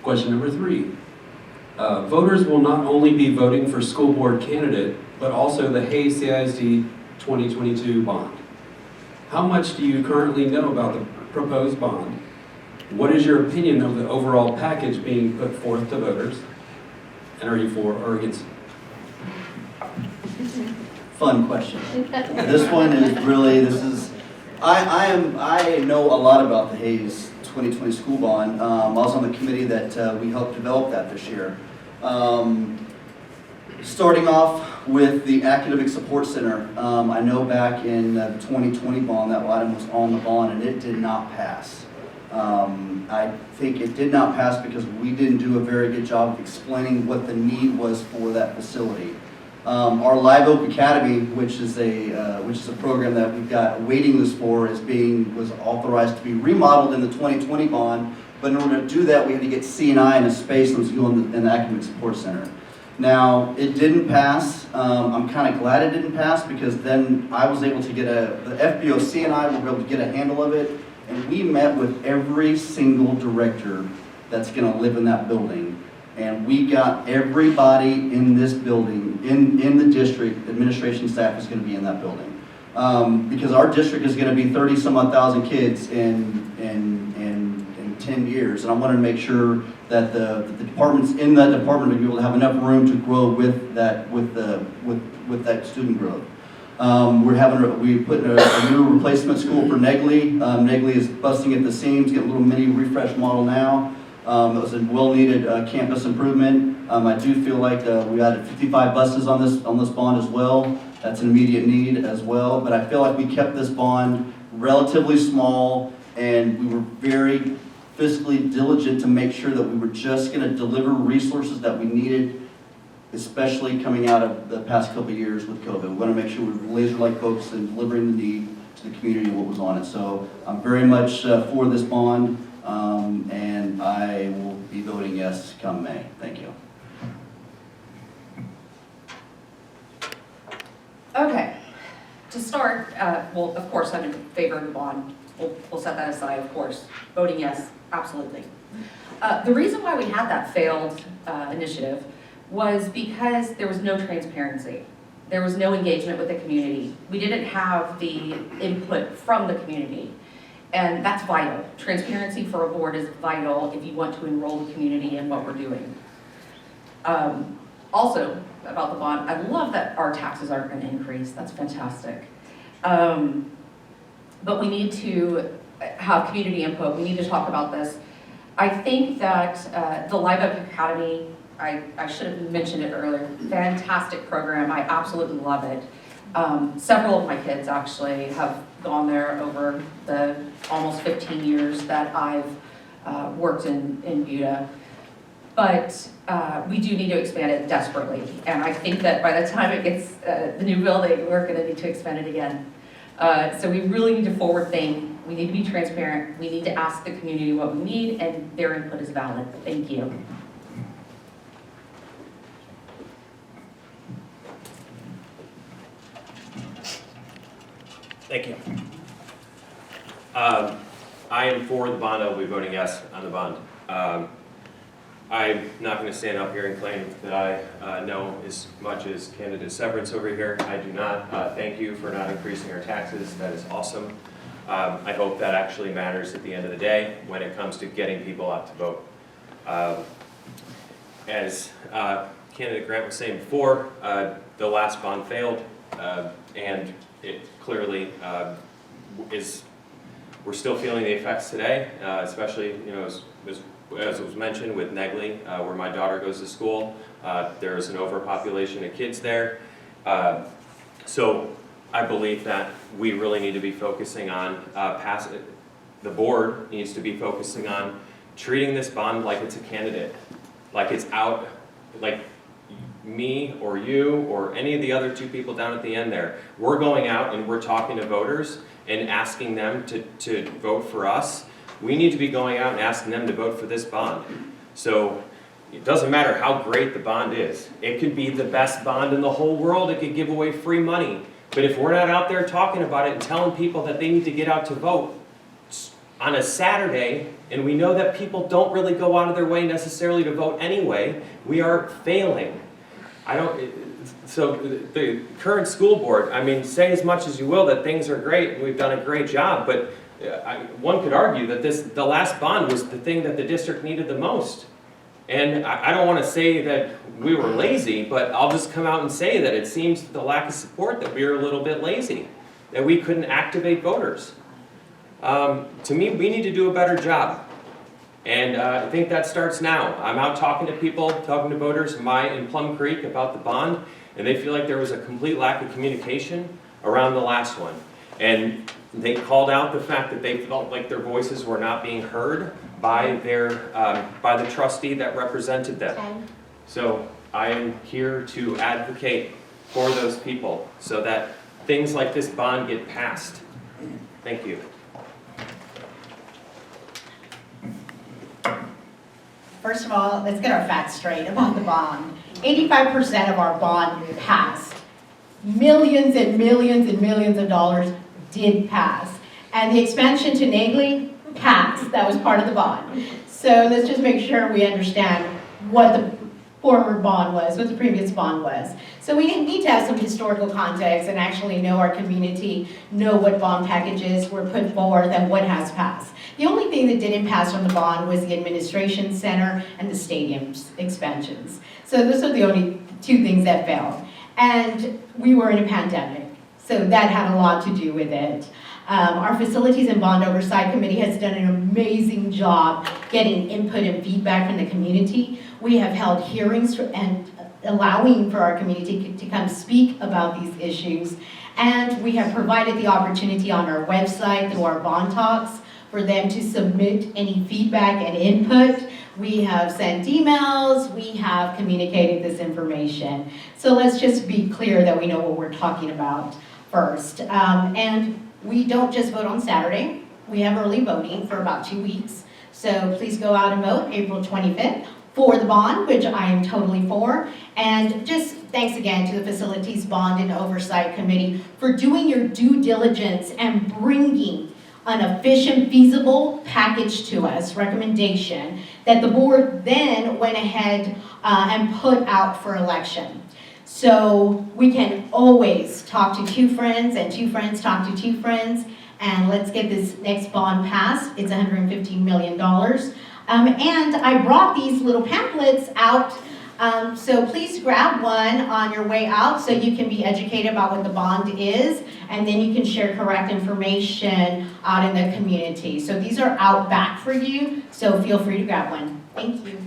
Question number 3. Voters will not only be voting for school board candidate, but also the Hayes CISD 2022 bond. How much do you currently know about the proposed bond? What is your opinion of the overall package being put forth to voters? And are you for or against? Fun question. This one is really, I know a lot about the Hayes 2020 school bond. I was on the committee that we helped develop that this year. Starting off with the Academic Support Center, I know back in the 2020 bond, that item was on the bond and it did not pass. I think it did not pass because we didn't do a very good job of explaining what the need was for that facility. Our Live Oak Academy, which is a program that we've got a waiting list for, was authorized to be remodeled in the 2020 bond. But in order to do that, we had to get C&I in a space that was going in the Academic Support Center. Now, it didn't pass. I'm kind of glad it didn't pass because then I was able to get the FBO C&I will be able to get a handle of it. And we met with every single director that's going to live in that building. And we got everybody in this building, in the district, administration staff is going to be in that building. Because our district is going to be 30-some-odd thousand kids in 10 years. And I wanted to make sure that the departments in that department will be able to have enough room to grow with that student growth. We put a new replacement school for Negley. Negley is busting at the seams, getting a little mini refresh model now. It was a well-needed campus improvement. I do feel like we added 55 buses on this bond as well. That's an immediate need as well. But I feel like we kept this bond relatively small, and we were very fiscally diligent to make sure that we were just going to deliver resources that we needed, especially coming out of the past couple of years with COVID. We want to make sure we were laser-like focused in delivering the need to the community and what was on it. So I'm very much for this bond. And I will be voting yes come May. Thank you. Okay. To start, well, of course, I'm in favor of the bond. We'll set that aside, of course. Voting yes, absolutely. The reason why we had that failed initiative was because there was no transparency. There was no engagement with the community. We didn't have the input from the community. And that's vital. Transparency for a board is vital if you want to enroll the community in what we're doing. Also, about the bond, I love that our taxes aren't going to increase. That's fantastic. But we need to have community input. We need to talk about this. I think that the Live Oak Academy, I should have mentioned it earlier, fantastic program. I absolutely love it. Several of my kids actually have gone there over the almost 15 years that I've worked in Buda. But we do need to expand it desperately. And I think that by the time it gets the new building, we're going to need to expand it again. So we really need to forward think. We need to be transparent. We need to ask the community what we need, and their input is valid. Thank you. Thank you. I am for the bond. I will be voting yes on the bond. I'm not going to stand up here and claim that I know as much as candidate Severance over here. I do not. Thank you for not increasing our taxes. That is awesome. I hope that actually matters at the end of the day when it comes to getting people out to vote. As candidate Grant was saying before, the last bond failed, and it clearly we're still feeling the effects today, especially as it was mentioned with Negley, where my daughter goes to school. There's an overpopulation of kids there. So I believe that we really need to be focusing on the board needs to be focusing on treating this bond like it's a candidate, like it's out, like me or you or any of the other two people down at the end there. We're going out and we're talking to voters and asking them to vote for us. We need to be going out and asking them to vote for this bond. So it doesn't matter how great the bond is. It could be the best bond in the whole world. It could give away free money. But if we're not out there talking about it and telling people that they need to get out to vote, on a Saturday, and we know that people don't really go out of their way necessarily to vote anyway, we are failing. So the current school board, I mean, say as much as you will that things are great and we've done a great job, but one could argue that the last bond was the thing that the district needed the most. And I don't want to say that we were lazy, but I'll just come out and say that it seems the lack of support that we were a little bit lazy, that we couldn't activate voters. To me, we need to do a better job. And I think that starts now. I'm out talking to people, talking to voters in Plum Creek about the bond, and they feel like there was a complete lack of communication around the last one. And they called out the fact that they felt like their voices were not being heard by the trustee that represented them. So I am here to advocate for those people so that things like this bond get passed. Thank you. First of all, let's get our facts straight about the bond. 85% of our bond passed. Millions and millions and millions of dollars did pass. And the expansion to Nagley passed. That was part of the bond. So let's just make sure we understand what the former bond was, what the previous bond was. So we need to have some historical context and actually know our community, know what bond packages were put forward and what has passed. The only thing that didn't pass from the bond was the administration center and the stadium's expansions. So those are the only two things that failed. And we were in a pandemic, so that had a lot to do with it. Our Facilities and Bond Oversight Committee has done an amazing job getting input and feedback from the community. We have held hearings and allowing for our community to come speak about these issues. And we have provided the opportunity on our website through our bond talks for them to submit any feedback and input. We have sent emails, we have communicated this information. So let's just be clear that we know what we're talking about first. And we don't just vote on Saturday. We have early voting for about 2 weeks. So please go out and vote April 25th for the bond, which I am totally for. And just thanks again to the Facilities Bond and Oversight Committee for doing your due diligence and bringing an efficient, feasible package to us, recommendation, that the board then went ahead and put out for election. So we can always talk to two friends and two friends talk to two friends, and let's get this next bond passed. It's $115 million. And I brought these little pamphlets out, so please grab one on your way out so you can be educated about what the bond is, and then you can share correct information out in the community. So these are out back for you, so feel free to grab one. Thank you.